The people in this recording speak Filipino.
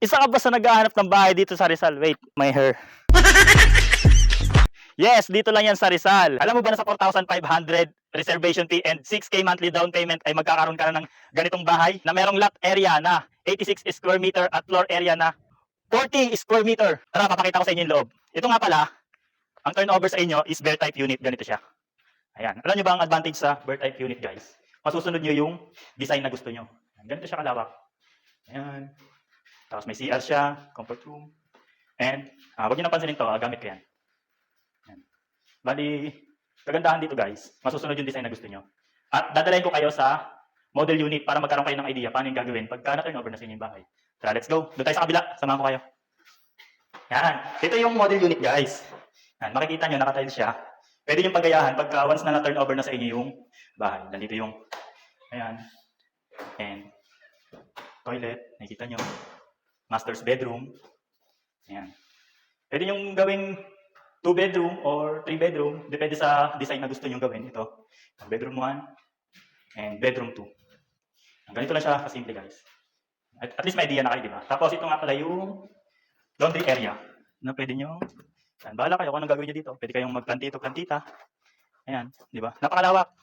Isa ka ba sa naghahanap ng bahay dito sa Rizal? Wait, my hair. Yes, dito lang yan sa Rizal. Alam mo ba na sa 4,500 reservation fee and 6K monthly down payment ay magkakaroon ka na ng ganitong bahay na merong lot area na 86 square meter at floor area na 40 square meter. Tara, papakita ko sa inyo yung loob. Ito nga pala, ang turnover sa inyo is bear type unit. Ganito siya. Ayan. Alam nyo ba ang advantage sa bear type unit, guys? Masusunod nyo yung design na gusto nyo. Ganito siya kalawak. Ayan. Tapos may CR siya, comfort room. And, huwag nyo napansinin to, gamit ko yan. Ayan. Bali, kagandahan dito guys, masusunod yung design na gusto nyo. At dadalhin ko kayo sa model unit para magkaroon kayo ng idea paano yung gagawin pagka na-turnover na sa inyo yung bahay. Tara, let's go. Doon tayo sa kabila. Samahan ko kayo. Yan. Ito yung model unit guys. Yan. Makikita nyo, nakatile siya. Pwede yung pagayahan pagka once na na-turnover na sa inyo yung bahay. Nandito yung, ayan. And, toilet. Nakikita nyo. Master's bedroom. Ayan. Pwede yung gawing 2 bedroom or 3 bedroom. Depende sa design na gusto nyo gawin. Ito. Bedroom 1 and bedroom 2. Ganito lang siya kasimple guys. At least may idea na kayo, di ba? Tapos ito nga pala yung laundry area na pwede nyo, bahala kayo kung anong gagawin nyo dito. Pwede kayong magplantito, plantita. Ayan, di ba? Napakalawak.